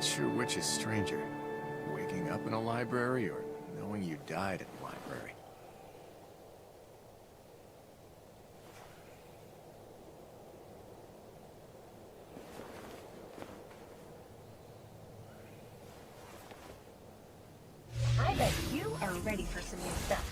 sure which is stranger. Waking up in a library or knowing you died in a library. I bet you are ready for some new stuff.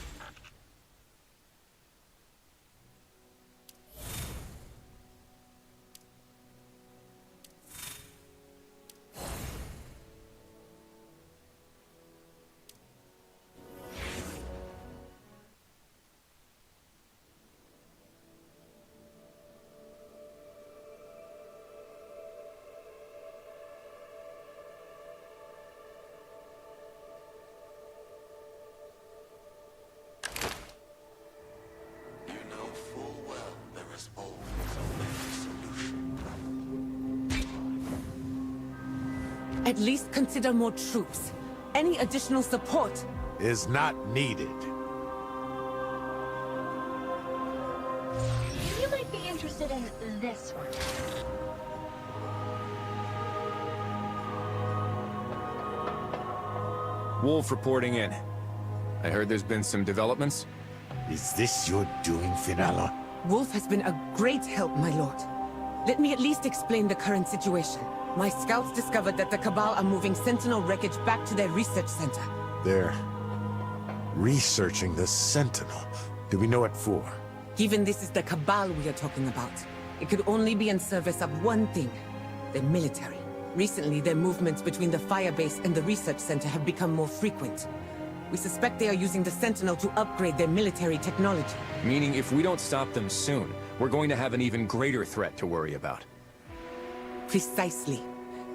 At least consider more troops. Any additional support is not needed. You might be interested in this one. Wolf reporting in. I heard there's been some developments. Is this your doing, Finala? Wolf has been a great help, my lord. Let me at least explain the current situation. My scouts discovered that the Cabal are moving Sentinel wreckage back to their research center. They're researching the Sentinel. Do we know what for? Given this is the Cabal we are talking about, it could only be in service of one thing: the military. Recently, their movements between the firebase and the research center have become more frequent. We suspect they are using the Sentinel to upgrade their military technology. Meaning if we don't stop them soon, we're going to have an even greater threat to worry about. Precisely.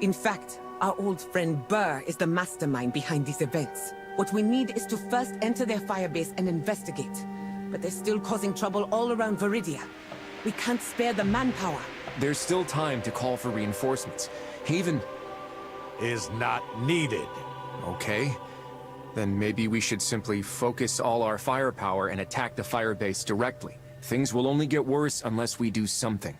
In fact, our old friend Burr is the mastermind behind these events. What we need is to first enter their firebase and investigate. But they're still causing trouble all around Viridia. We can't spare the manpower. There's still time to call for reinforcements. Haven is not needed. Okay. Then maybe we should simply focus all our firepower and attack the firebase directly. Things will only get worse unless we do something.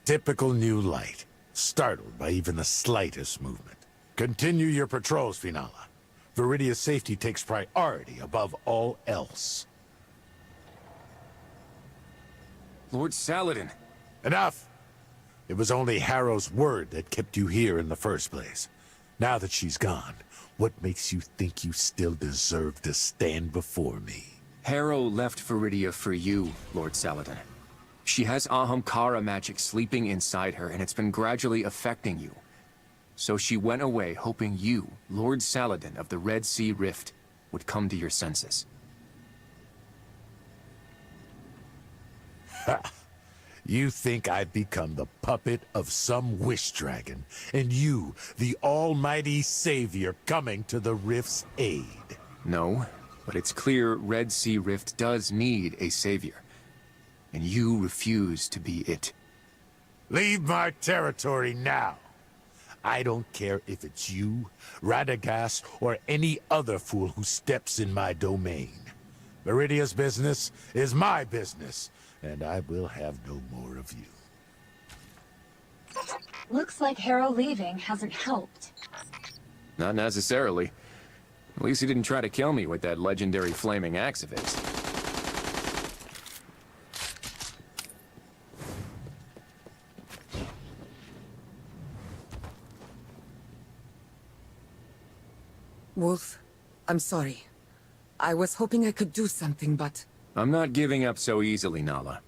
Typical New Light. Startled by even the slightest movement. Continue your patrols, Finala. Viridia's safety takes priority above all else. Lord Saladin. Enough! It was only Harrow's word that kept you here in the first place. Now that she's gone, what makes you think you still deserve to stand before me? Harrow left Viridia for you, Lord Saladin. She has Ahamkara magic sleeping inside her, and it's been gradually affecting you. So she went away hoping you, Lord Saladin of the Red Sea Rift, would come to your senses. Ha! You think I've become the puppet of some wish dragon, and you, the almighty savior, coming to the Rift's aid. No, but it's clear Red Sea Rift does need a savior. And you refuse to be it. Leave my territory now. I don't care if it's you, Radagast, or any other fool who steps in my domain. Viridia's business is my business, and I will have no more of you. Looks like Harrow leaving hasn't helped. Not necessarily. At least he didn't try to kill me with that legendary flaming axe of his. Wolf, I'm sorry. I was hoping I could do something, but... I'm not giving up so easily, Nala.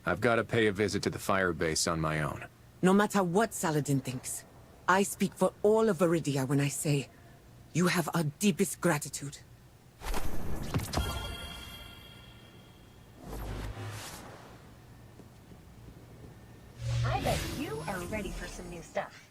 I've got to pay a visit to the firebase on my own. No matter what Saladin thinks, I speak for all of Viridia when I say, you have our deepest gratitude. I bet you are ready for some new stuff.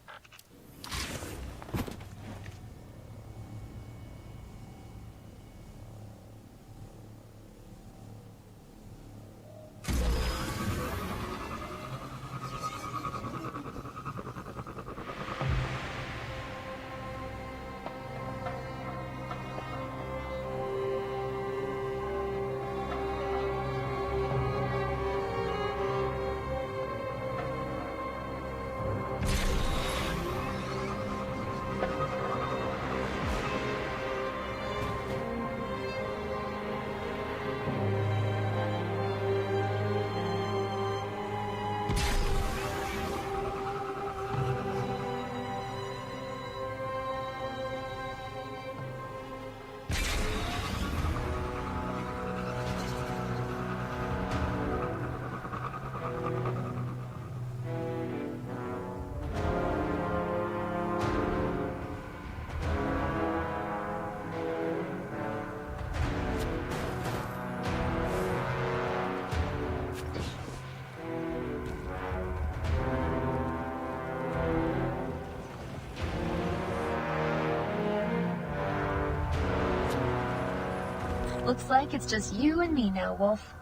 Looks like it's just you and me now, Wolf.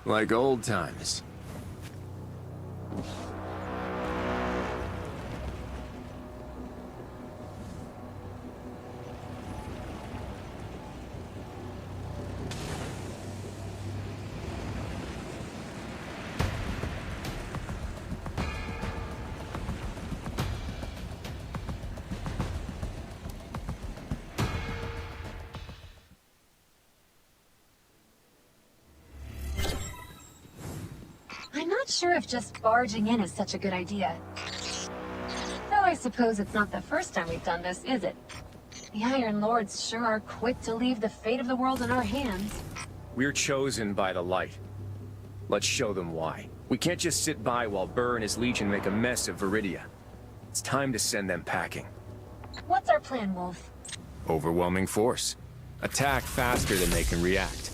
Like old times. I'm not sure if just barging in is such a good idea. Though I suppose it's not the first time we've done this, is it? The Iron Lords sure are quick to leave the fate of the world in our hands. We're chosen by the light. Let's show them why. We can't just sit by while Burr and his Legion make a mess of Viridia. It's time to send them packing. What's our plan, Wolf? Overwhelming force. Attack faster than they can react.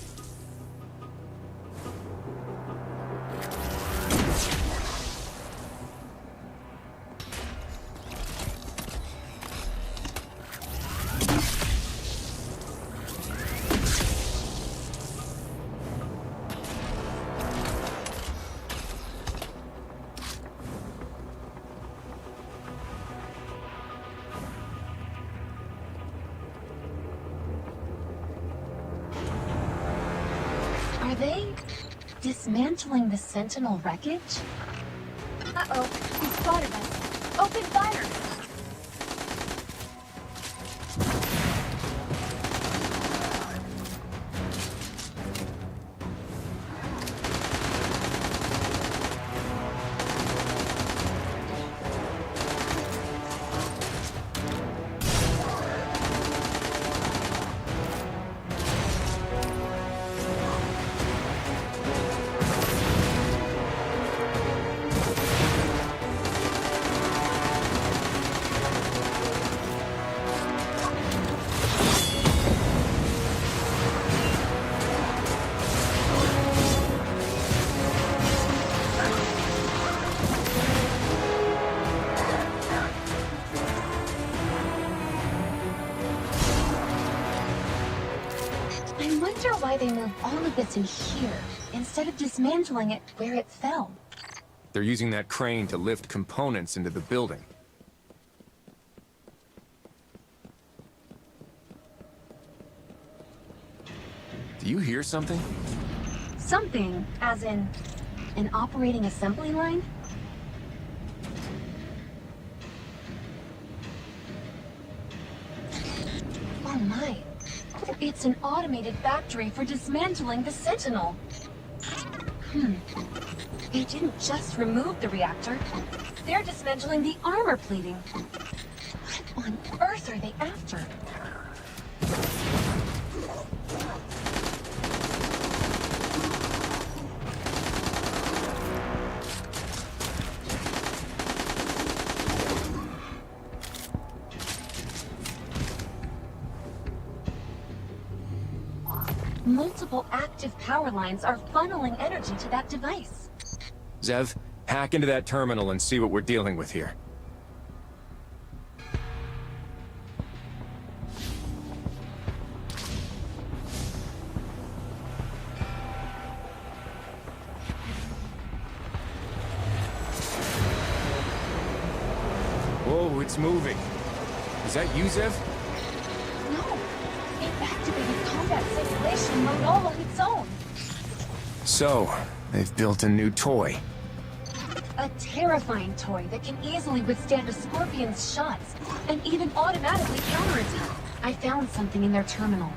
Are they dismantling the Sentinel wreckage? Uh-oh, he spotted us. Open fire! I wonder why they moved all of this in here, instead of dismantling it where it fell. They're using that crane to lift components into the building. Do you hear something? Something, as in an operating assembly line? Oh my. It's an automated factory for dismantling the Sentinel. They didn't just remove the reactor. They're dismantling the armor plating. What on earth are they after? Multiple active power lines are funneling energy to that device. Zev, hack into that terminal and see what we're dealing with here. Whoa, it's moving. Is that you, Zev? No, it activated combat simulation mode all on its own. So, they've built a new toy. A terrifying toy that can easily withstand a Scorpion's shots and even automatically counterattack. I found something in their terminal.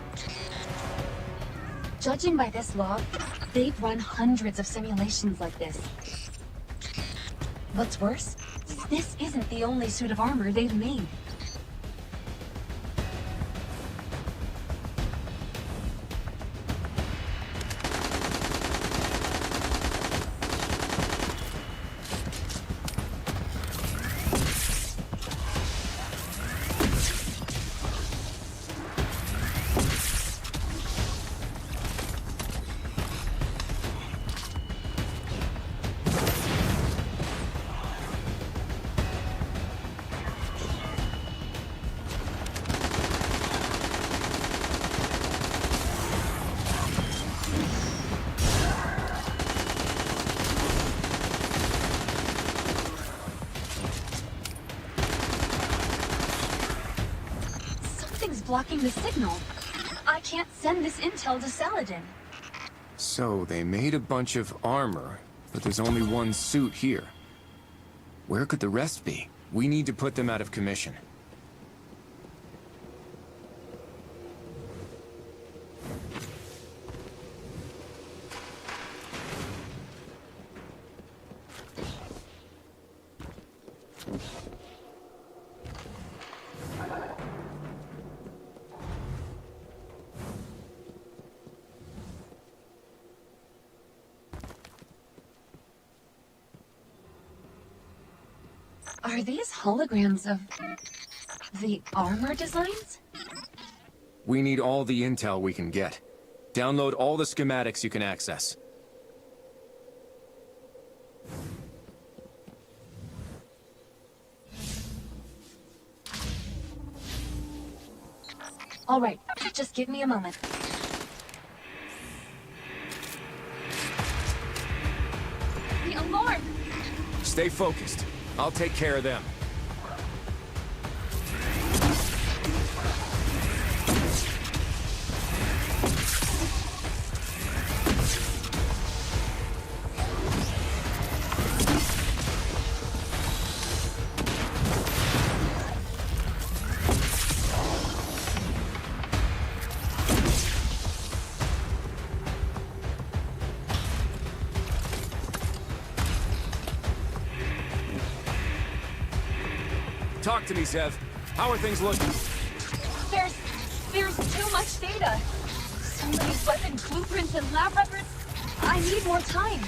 Judging by this log, they've run hundreds of simulations like this. What's worse, this isn't the only suit of armor they've made. blocking the signal. I can't send this intel to Saladin. So, they made a bunch of armor, but there's only one suit here. Where could the rest be? We need to put them out of commission. Are these holograms of the armor designs? We need all the intel we can get. Download all the schematics you can access. All right, just give me a moment. The alarm! Stay focused. I'll take care of them. Talk to me, Zev. How are things looking? There's too much data. So many weapon blueprints and lab records. I need more time.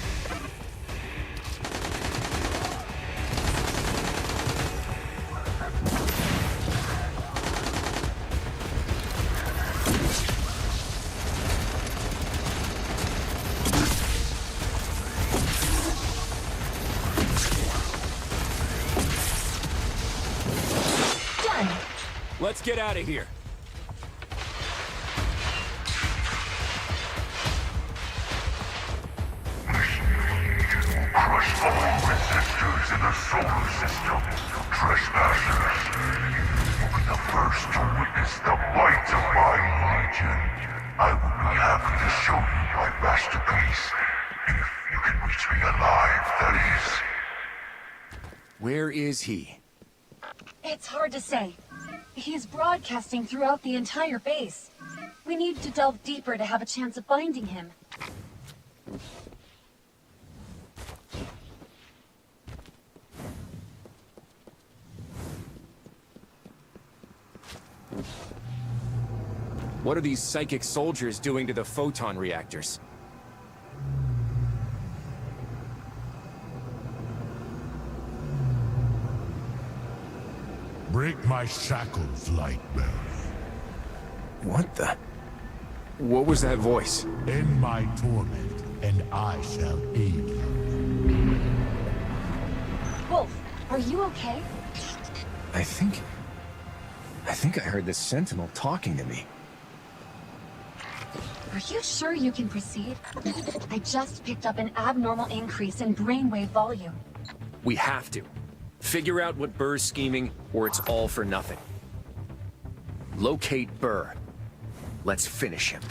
Let's get out of here. Crush all resistors in the solar system. Trespassers. You'll be the first to witness the might of my legion. I will be happy to show you my masterpiece. If you can reach me alive, that is. Where is he? It's hard to say. He's broadcasting throughout the entire base. We need to delve deeper to have a chance of finding him. What are these psychic soldiers doing to the photon reactors? Break my shackles, Lightbearer. What the? What was that voice? End my torment, and I shall aid you. Wolf, are you okay? I think I heard the Sentinel talking to me. Are you sure you can proceed? I just picked up an abnormal increase in brainwave volume. We have to. Figure out what Burr's scheming, or it's all for nothing. Locate Burr. Let's finish him.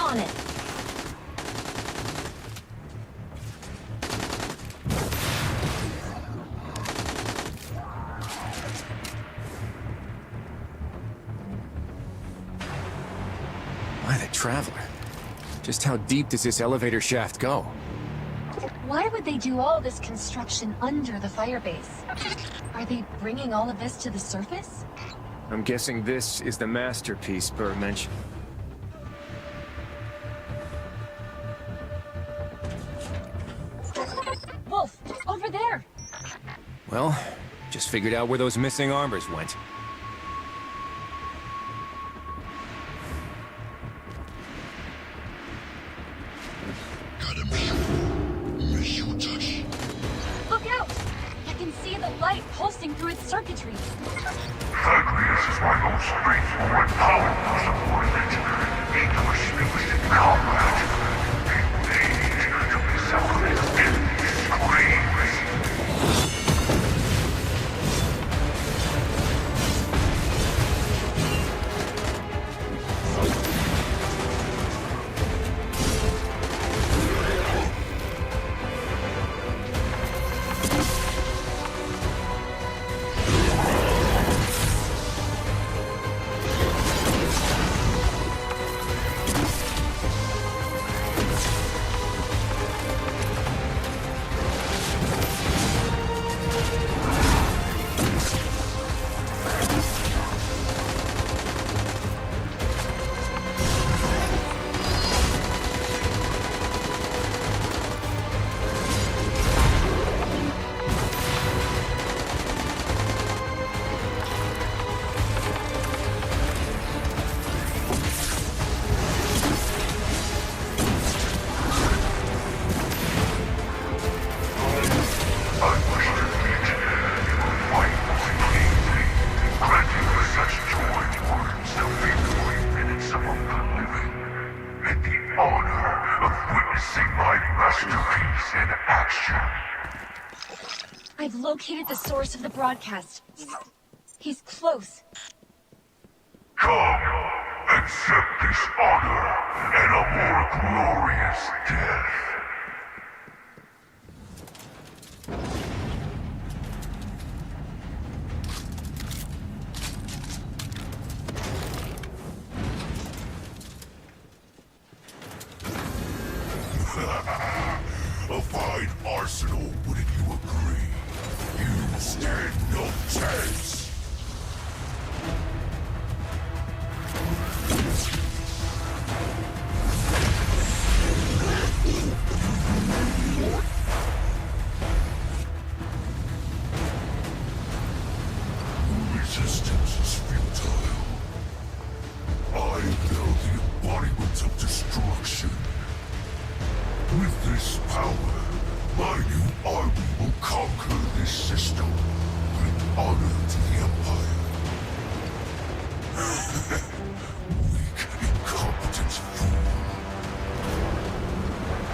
On it. By the Traveler. Just how deep does this elevator shaft go? Why would they do all this construction under the firebase? Are they bringing all of this to the surface? I'm guessing this is the masterpiece Burr mentioned. Wolf, over there! Well, just figured out where those missing armors went. Look out! I can see the light pulsing through its circuitry. Likely this is why those streets will empower support it. Extinguished combat. They need to be separated in these screams. Enemies in action. I've located the source of the broadcast. He's close. Come, accept this honor and a more glorious death. A fine arsenal, wouldn't you agree? You stand no chance. Resistance is futile. I feel the embodiment of destruction. With this power, my new army will conquer this system, bring honor to the Empire. Weak, incompetent fool.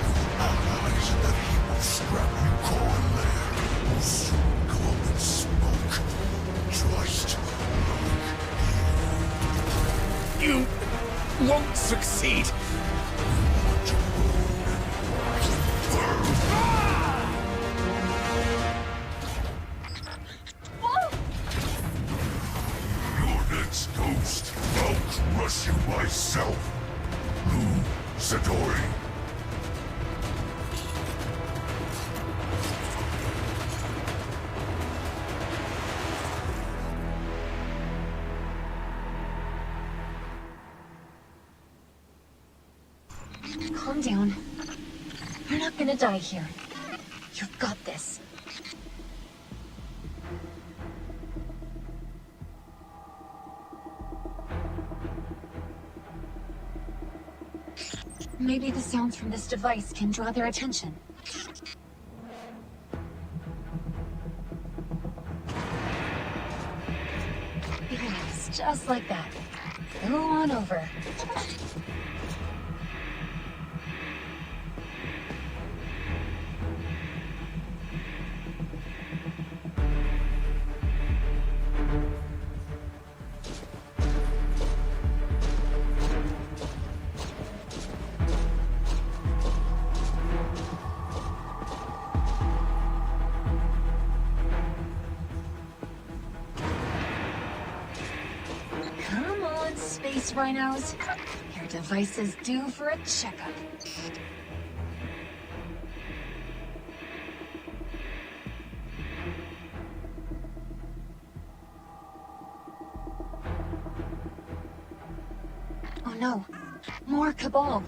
Your allies in that heap of scrap you call a lair will soon go up in smoke, just like You won't succeed. Your next ghost, I'll crush you myself. Lou Satori. Calm down. You're not gonna die here. You've got this. Maybe the sounds from this device can draw their attention. Yes, just like that. Go on over. Come on, space rhinos. Your device is due for a checkup. Oh no, more Cabal.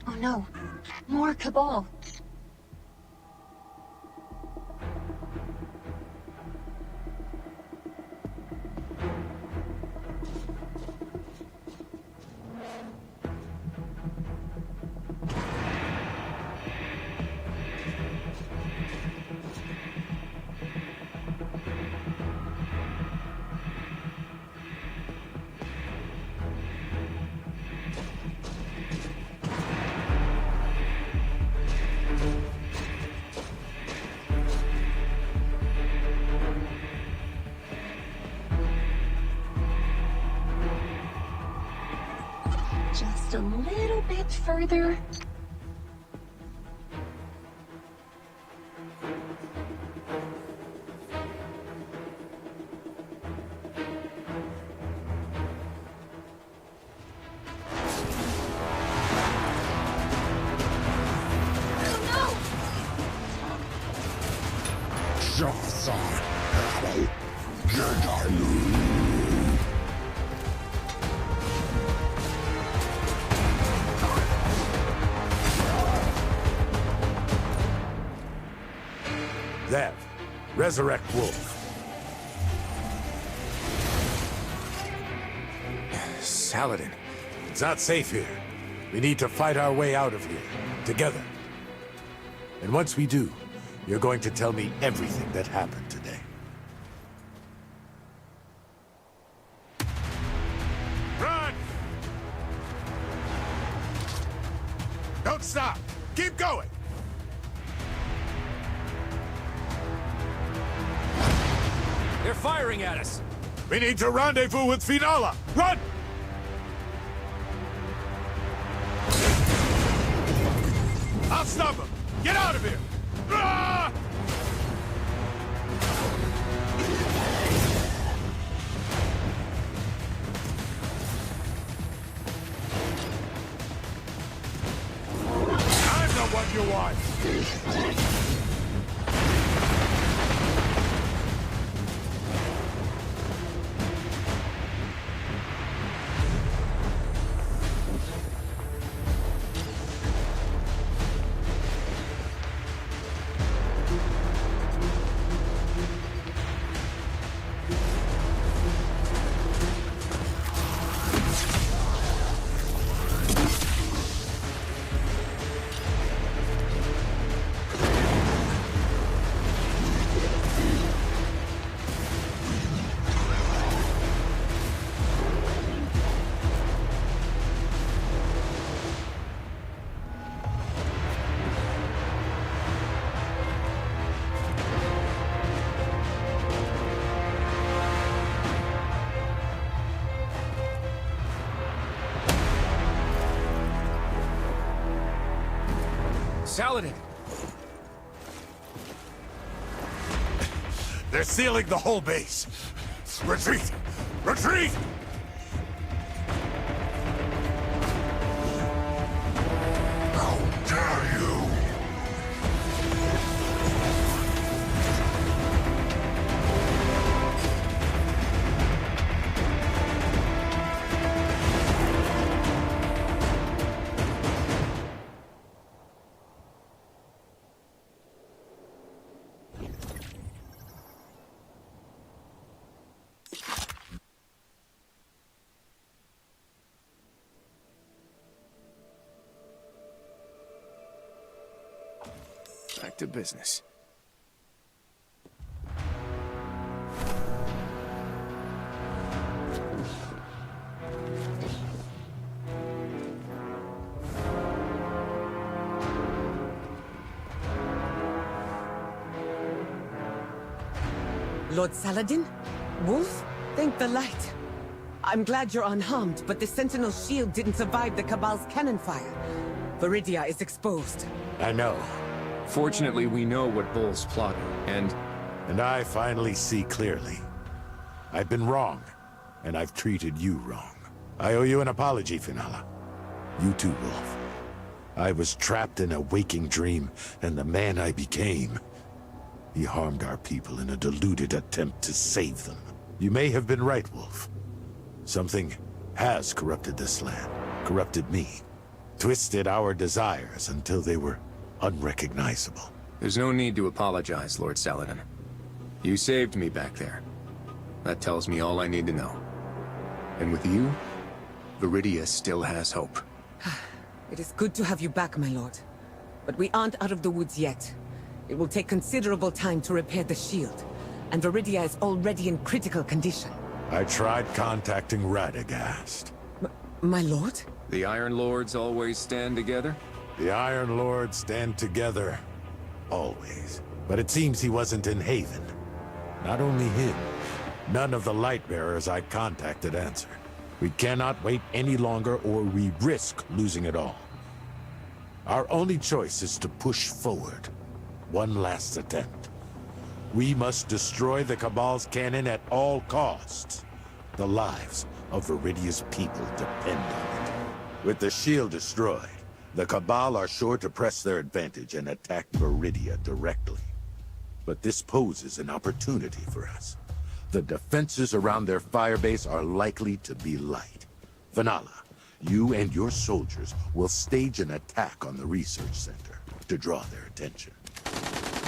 Oh no, more Cabal. Just a little bit further. Oh Jafar. Zev, resurrect Wolf. Saladin. It's not safe here. We need to fight our way out of here, together. And once we do, you're going to tell me everything that happened today. Run! Don't stop! Keep going! They're firing at us! We need to rendezvous with Finala! Run! I'll stop him! Get out of here! Ah! I'm the one you want! Saladin! They're sealing the whole base. Retreat! Retreat! How dare you! Back to business. Lord Saladin? Wolf? Thank the light. I'm glad you're unharmed, but the Sentinel's shield didn't survive the Cabal's cannon fire. Viridia is exposed. I know. Fortunately, we know what Bull's plotting, and I finally see clearly. I've been wrong, and I've treated you wrong. I owe you an apology, Finala. You too, Wolf. I was trapped in a waking dream, and the man I became, he harmed our people in a deluded attempt to save them. You may have been right, Wolf. Something has corrupted this land, corrupted me, twisted our desires until they were unrecognizable. there's no need to apologize, Lord Saladin. You saved me back there. That tells me all I need to know. And with you, Viridia still has hope. It is good to have you back, my lord. But we aren't out of the woods yet. It will take considerable time to repair the shield, and Viridia is already in critical condition. I tried contacting Radagast. My lord? The Iron Lords always stand together? The Iron Lords stand together, always. But it seems he wasn't in Haven. Not only him, none of the Lightbearers I contacted answered. We cannot wait any longer or we risk losing it all. Our only choice is to push forward. One last attempt. We must destroy the Cabal's cannon at all costs. The lives of Viridia's people depend on it. With the shield destroyed, the Cabal are sure to press their advantage and attack Viridia directly. But this poses an opportunity for us. The defenses around their firebase are likely to be light. Finala, you and your soldiers will stage an attack on the research center to draw their attention.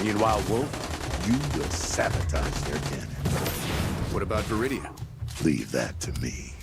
Meanwhile, Wolf, you will sabotage their cannon. What about Viridia? Leave that to me.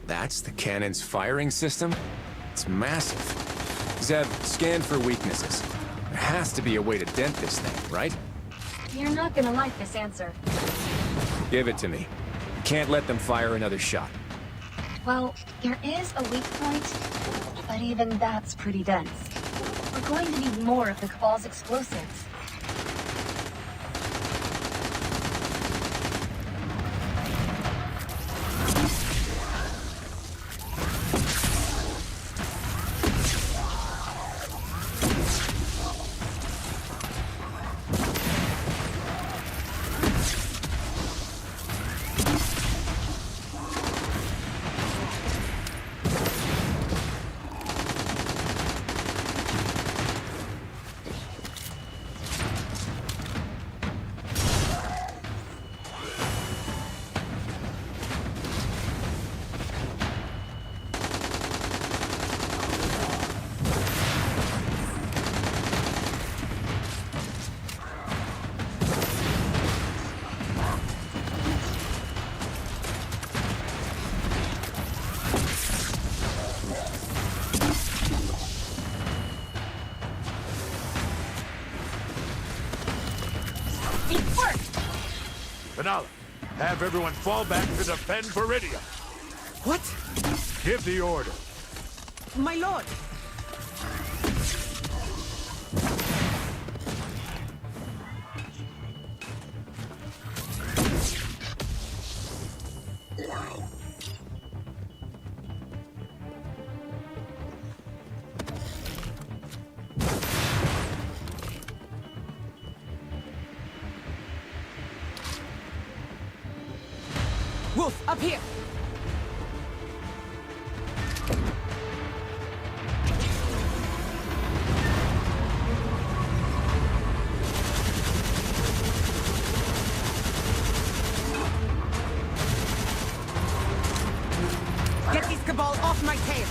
That's the cannon's firing system? It's massive. Zeb, scan for weaknesses. There has to be a way to dent this thing, right? You're not gonna like this answer. Give it to me. Can't let them fire another shot. Well, there is a weak point, but even that's pretty dense. We're going to need more of the Cabal's explosives. Finale, have everyone fall back to defend Viridia. What? Give the order. My lord! Wolf, up here! Get these Cabal off my tail!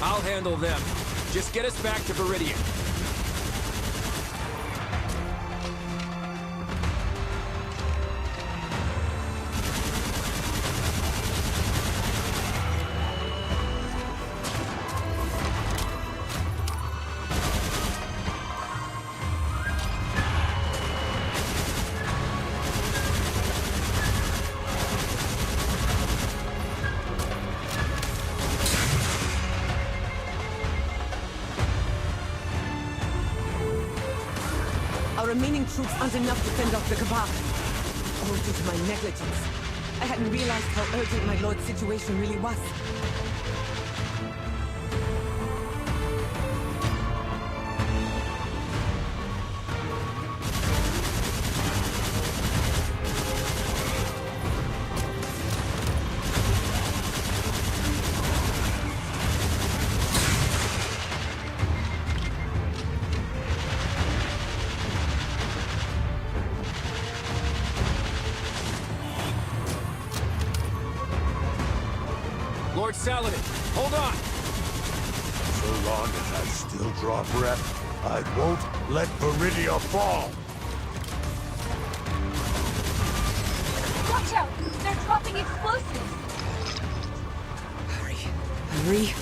I'll handle them. Just get us back to Viridia. Our remaining troops aren't enough to fend off the Cabal. All due to my negligence. I hadn't realized how urgent my lord's situation really was. Lord Saladin. Hold on. So long as I still draw breath, I won't let Viridia fall. Watch out! They're dropping explosives! Hurry. Hurry.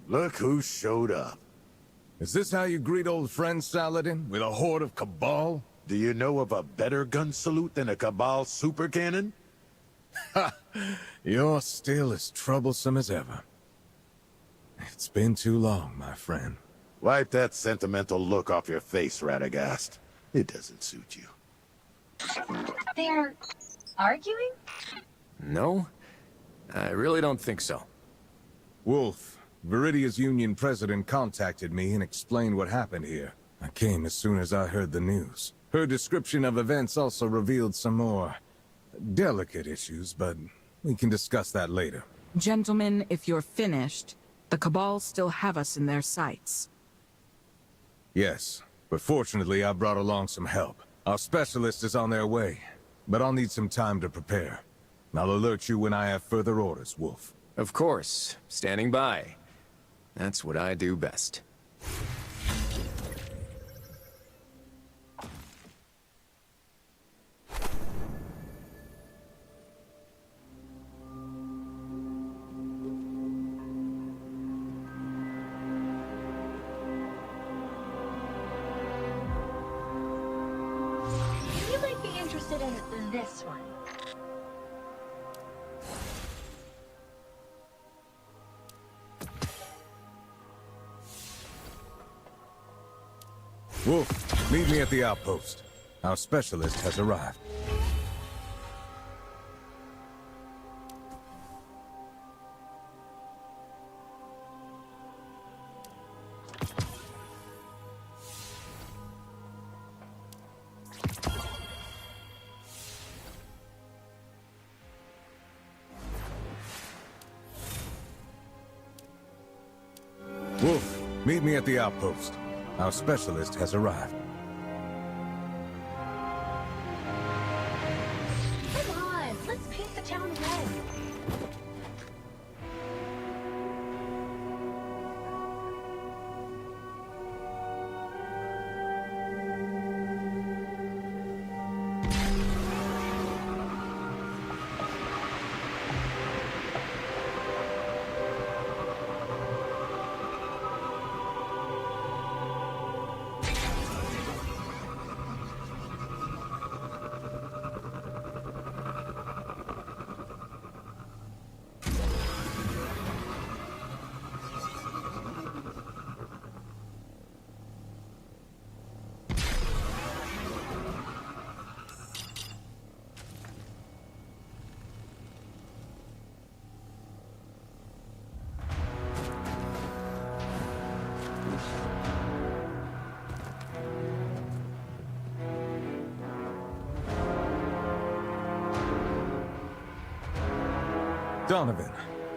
Look who showed up. Is this how you greet old friend Saladin? With a horde of Cabal? Do you know of a better gun salute than a Cabal super cannon? Ha! You're still as troublesome as ever. It's been too long, my friend. Wipe that sentimental look off your face, Radagast. It doesn't suit you. They're arguing? No, I really don't think so. Wolf, Viridia's union president contacted me and explained what happened here. I came as soon as I heard the news. Her description of events also revealed some more delicate issues, but we can discuss that later. Gentlemen, if you're finished, the Cabal still have us in their sights. Yes, but fortunately I brought along some help. Our specialist is on their way, but I'll need some time to prepare. I'll alert you when I have further orders, Wolf. Of course, standing by. That's what I do best. You might be interested in this one. Wolf, meet me at the outpost. Our specialist has arrived. Wolf, meet me at the outpost. Our specialist has arrived. Come on, let's paint the town red. Donovan,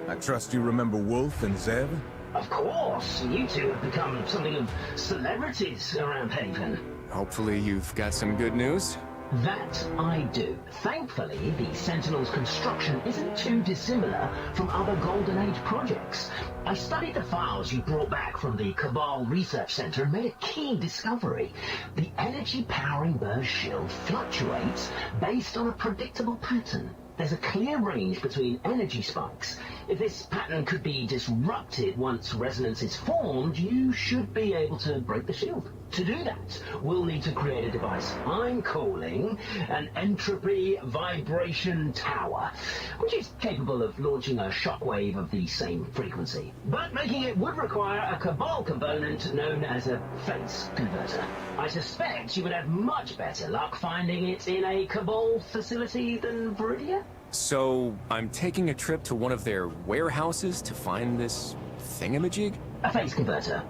I trust you remember Wolf and Zev? Of course, you two have become something of celebrities around Haven. Hopefully you've got some good news. That I do. Thankfully, the Sentinel's construction isn't too dissimilar from other Golden Age projects. I studied the files you brought back from the Cabal Research Center and made a key discovery. The energy powering Burr's shield fluctuates based on a predictable pattern. There's a clear range between energy spikes. If this pattern could be disrupted once resonance is formed, you should be able to break the shield. To do that, we'll need to create a device I'm calling an entropy vibration tower, which is capable of launching a shockwave of the same frequency. But making it would require a Cabal component known as a phase converter. I suspect you would have much better luck finding it in a Cabal facility than Viridia? So, I'm taking a trip to one of their warehouses to find this thingamajig? A phase converter.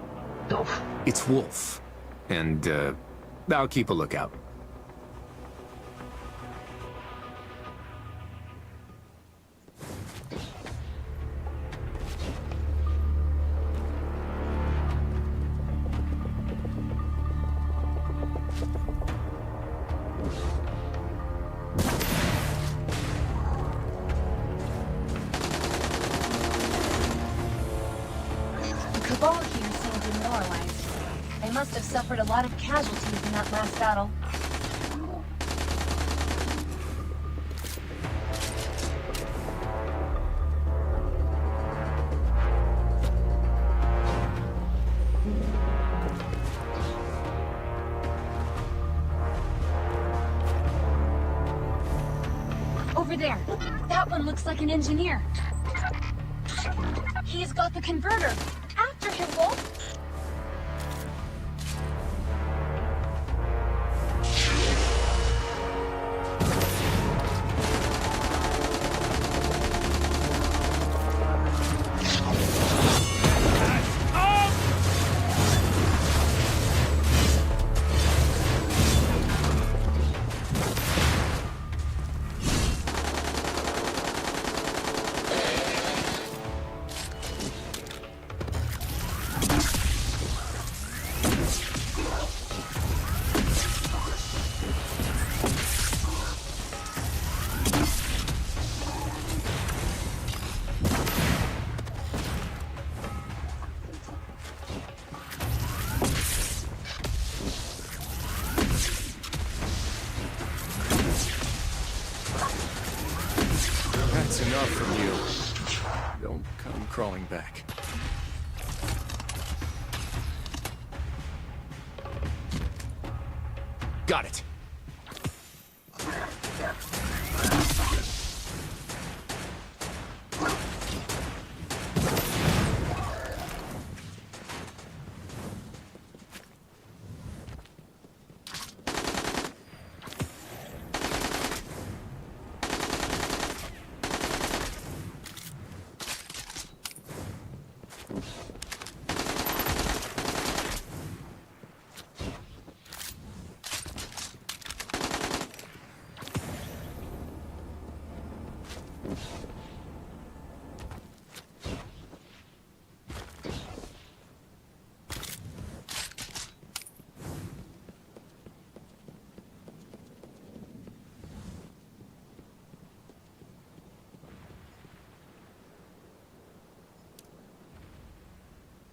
Dolph. It's Wolf. And, I'll keep a lookout. The Cabal here seemed demoralized. They must have suffered a lot of casualties in that last battle. Over there. That one looks like an engineer. He's got the converter. After him, Wolf. That's enough from you. Don't come crawling back. Got it.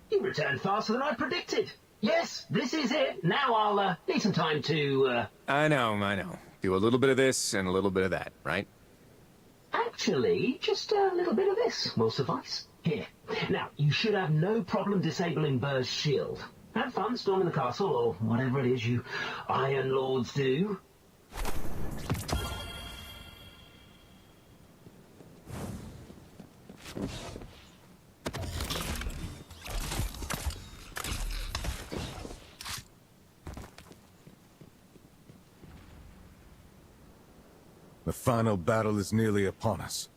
You returned faster than I predicted. Yes, this is it. Now I'll need some time to, I know. Do a little bit of this and a little bit of that, right? Actually, just a little bit of this will suffice. Here. Now, you should have no problem disabling Burr's shield. Have fun storming the castle, or whatever it is you Iron Lords do. The final battle is nearly upon us.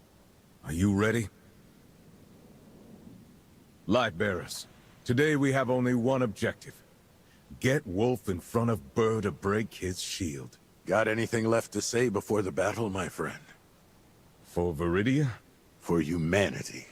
Are you ready? Lightbearers, today we have only one objective. Get Wolf in front of Burr to break his shield. Got anything left to say before the battle, my friend? For Viridia? For humanity.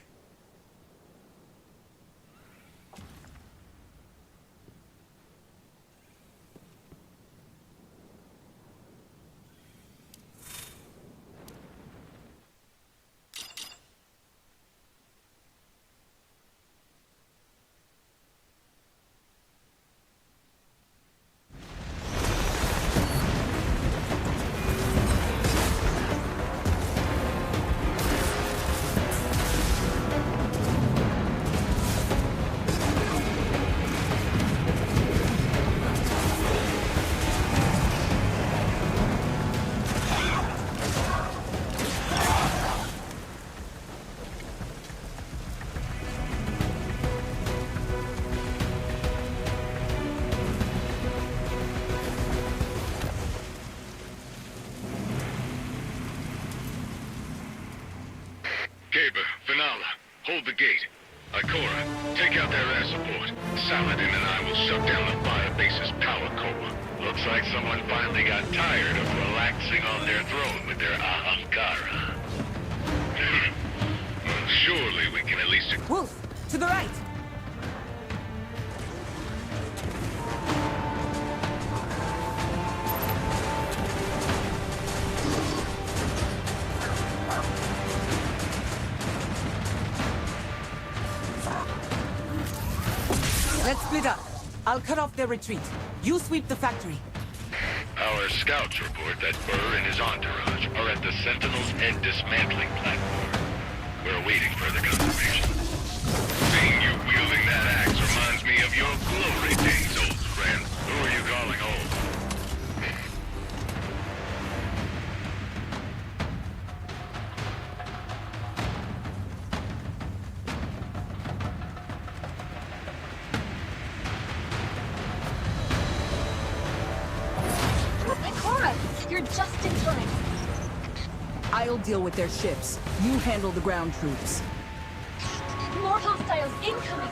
hold the gate. Ikora, take out their air support. Saladin and I will shut down the fire base's power core. Looks like someone finally got tired of relaxing on their throne with their ahamkara. Well, surely we can at least... Wolf, to the right! Let's split up. I'll cut off their retreat. You sweep the factory. Our scouts report that Burr and his entourage are at the Sentinel's head dismantling platform. We're awaiting further confirmation. Seeing you wielding that axe reminds me of your glory days, old friend. Who are you calling old? You're just in time. I'll deal with their ships. You handle the ground troops. More hostiles incoming.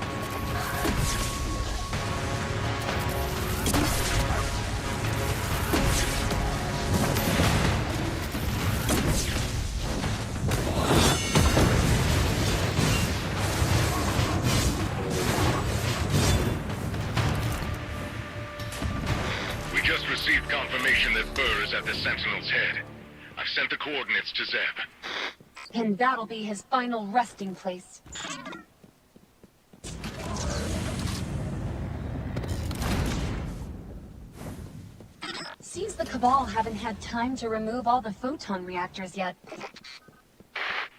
We just received confirmation that Burr is at the Sentinel's head. I've sent the coordinates to Zeb. And that'll be his final resting place. Seems the Cabal haven't had time to remove all the photon reactors yet.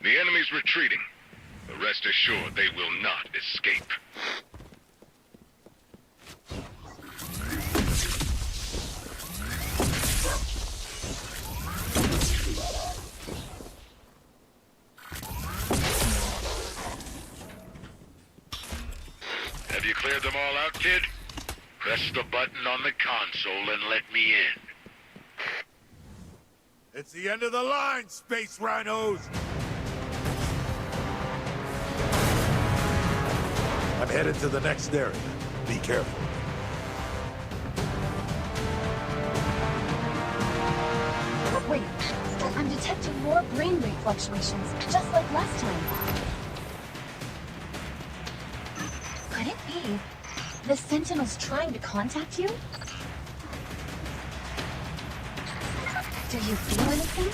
The enemy's retreating. But rest assured they will not escape. Have you cleared them all out, kid? Press the button on the console and let me in. It's the end of the line, space rhinos! I'm headed to the next area. Be careful. Wait, I'm detecting more brainwave fluctuations, just like last time. Could it be the Sentinel's trying to contact you? Do you feel anything?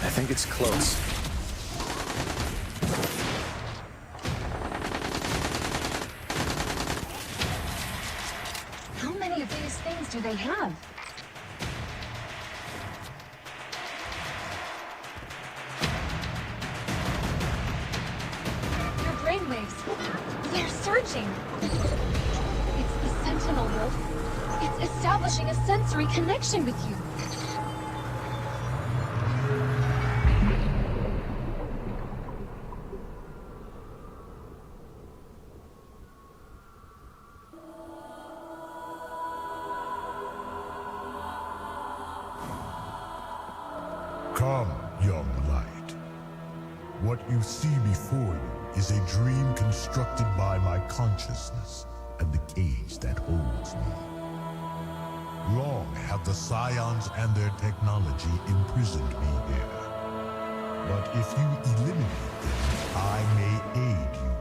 I think it's close. How many of these things do they have? Your brainwaves, they're surging. It's the Sentinel, Wolf. It's establishing a sensory connection with you. Come, young light. What you see before you is a dream constructed by my consciousness and the cage that holds me. Long have the Scions and their technology imprisoned me here. But if you eliminate them, I may aid you.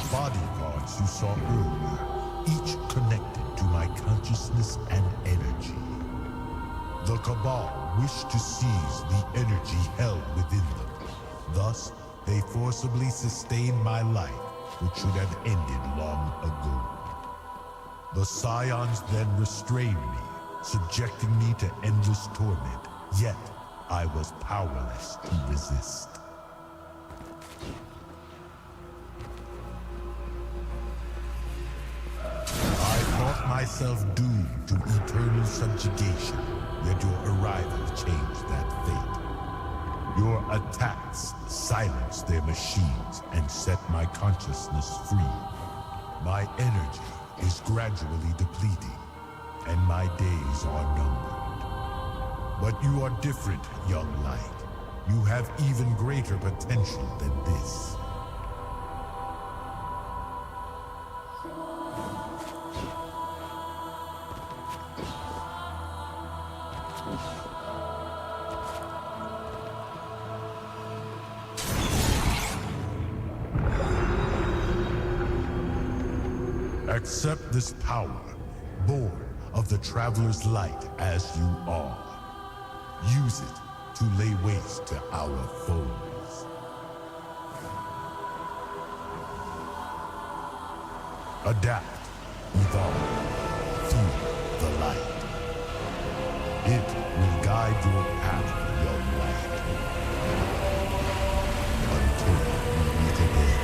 Bodyguards you saw earlier, each connected to my consciousness and energy. The Cabal wish to seize the energy held within them. Thus, they forcibly sustained my life, which should have ended long ago. The Scions then restrained me, subjecting me to endless torment, yet I was powerless to resist. myself doomed to eternal subjugation, yet your arrival changed that fate. Your attacks silenced their machines and set my consciousness free. My energy is gradually depleting, and my days are numbered. But you are different, young light. You have even greater potential than this. Accept this power, born of the Traveler's Light as you are. Use it to lay waste to our foes. Adapt, evolve, feel the light. It will guide your path, young light. Until we meet again.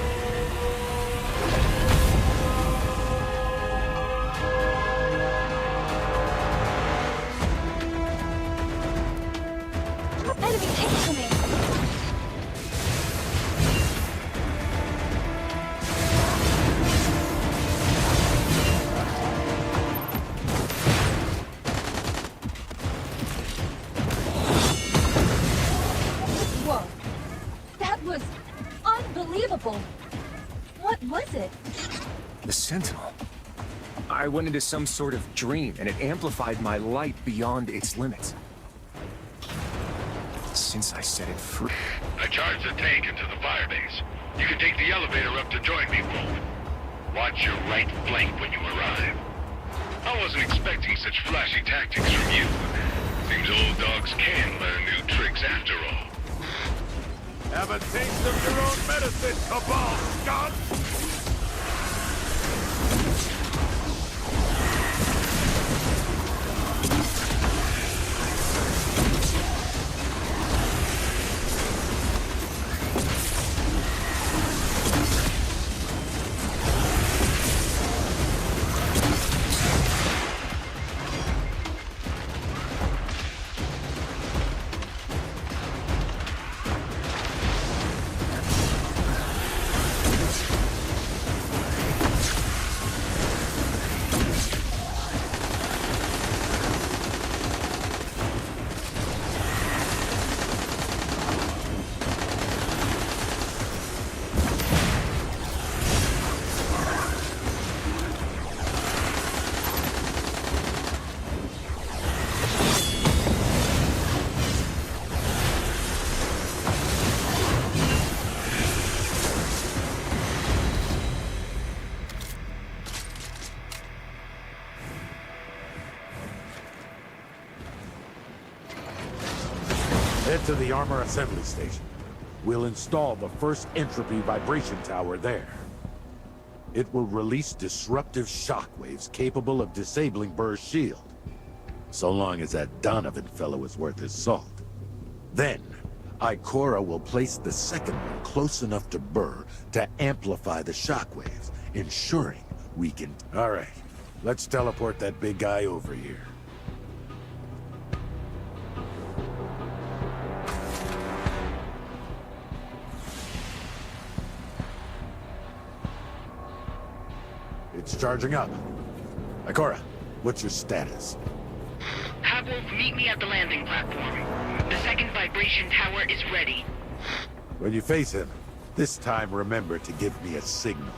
Enemy incoming! Whoa! That was unbelievable! What was it? The Sentinel. I went into some sort of dream, and it amplified my light beyond its limits. Since I set it free... I charged the tank into the firebase. You can take the elevator up to join me, Wolf. Watch your right flank when you arrive. I wasn't expecting such flashy tactics from you. Seems old dogs can learn new tricks after all. Have a taste of your own medicine, Cabal Scott! Head to the armor assembly station. We'll install the first entropy vibration tower there. It will release disruptive shockwaves capable of disabling Burr's shield. So long as that Donovan fellow is worth his salt. Then, Ikora will place the second one close enough to Burr to amplify the shockwaves, ensuring we can... All right, let's teleport that big guy over here. It's charging up. Ikora, what's your status? Have Wolf meet me at the landing platform. The second vibration tower is ready. When you face him, this time remember to give me a signal.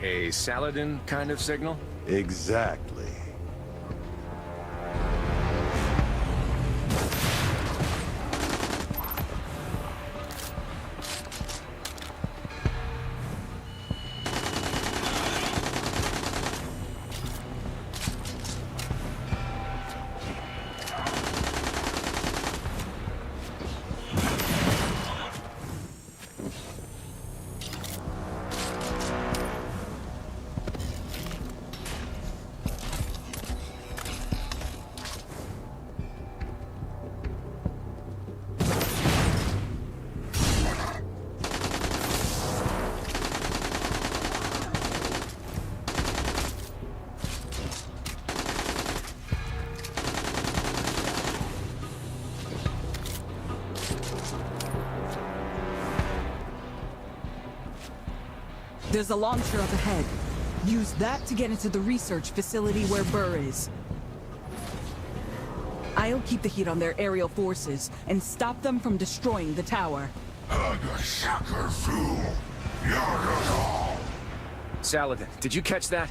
A Saladin kind of signal? Exactly. There's a launcher up ahead. Use that to get into the research facility where Burr is. I'll keep the heat on their aerial forces and stop them from destroying the tower. Saladin, did you catch that?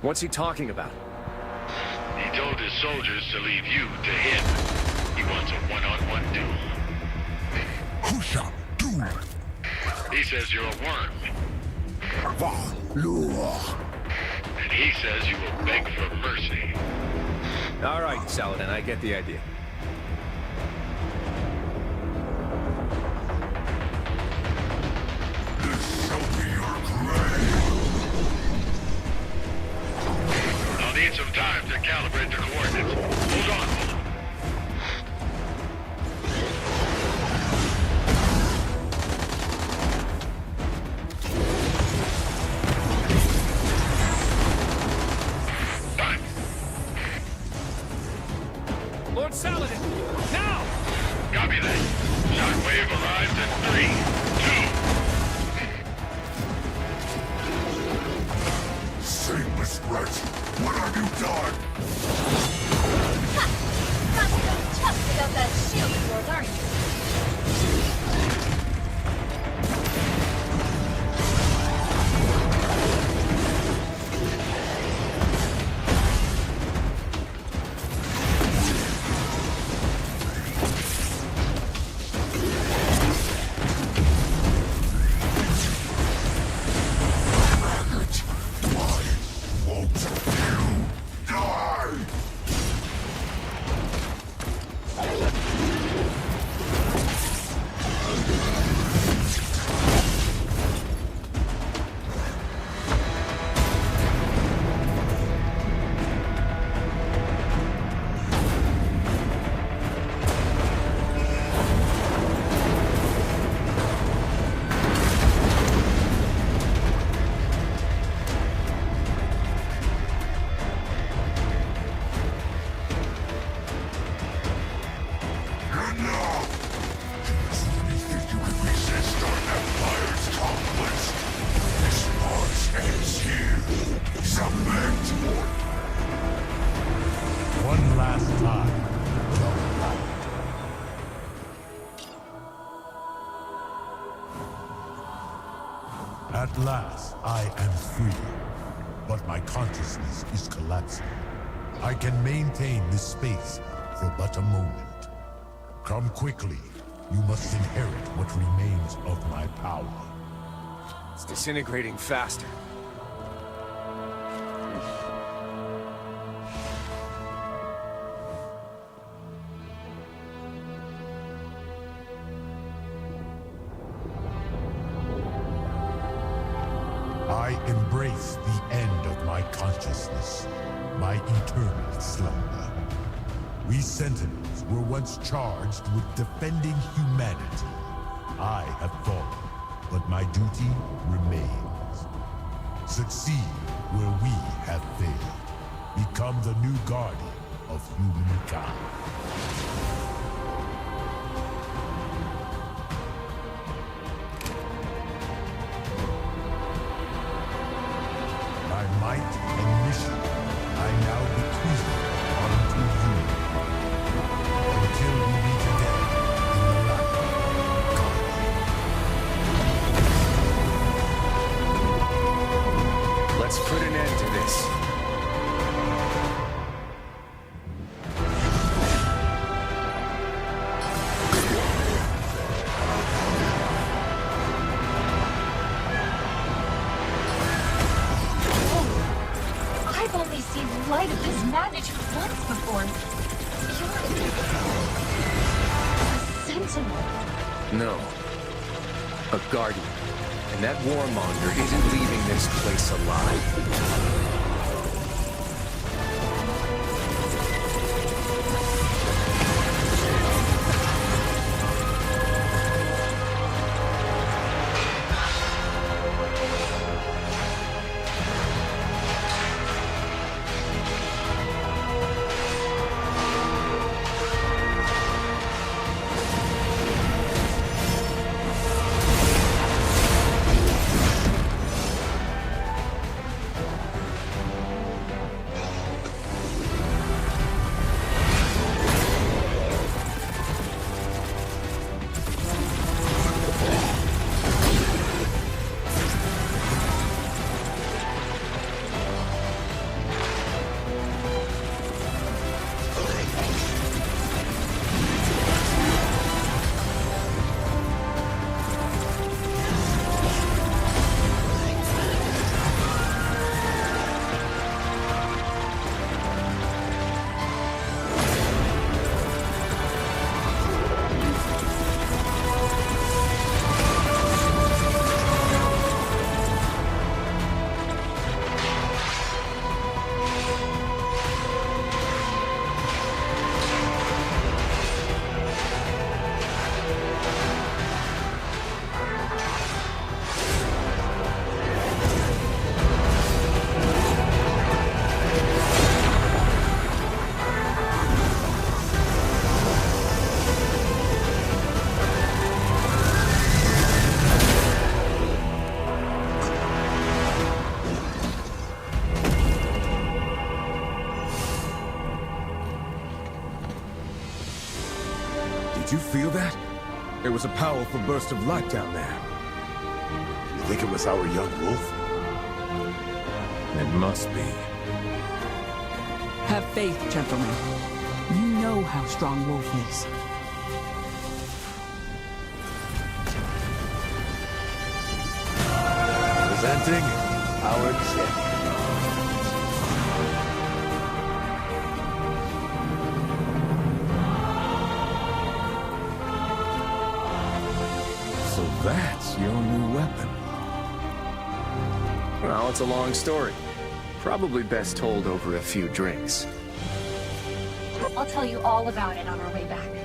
What's he talking about? He told his soldiers to leave you to him. He wants a one-on-one duel. He says you're a worm. And he says you will beg for mercy. All right, Saladin, I get the idea. This shall be your grave. I'll need some time to calibrate the coordinates. Hold on. Lord Saladin, now! Copy that. Shockwave arrives in 3, 2. Shameless wretch! What have you done? Ha! Not so tough about that shield of yours, are you? One last time. At last, I am free. But my consciousness is collapsing. I can maintain this space for but a moment. Come quickly. You must inherit what remains of my power. It's disintegrating faster. I embrace the end of my consciousness, my eternal slumber. We Sentinels were once charged with defending humanity. I have fallen, but my duty remains. Succeed where we have failed. Become the new guardian of humankind. My might and mission I now bequeath unto you. Until we meet again in the light of God. Let's put an end to this. I've only seen light of this magnitude once before. You're a sentinel. No. A guardian. And that warmonger isn't leaving this place alive. feel that? It was a powerful burst of light down there. You think it was our young wolf? It must be. Have faith, gentlemen. You know how strong Wolf is. Presenting our champion. So that's your new weapon. Well, it's a long story. Probably best told over a few drinks. I'll tell you all about it on our way back.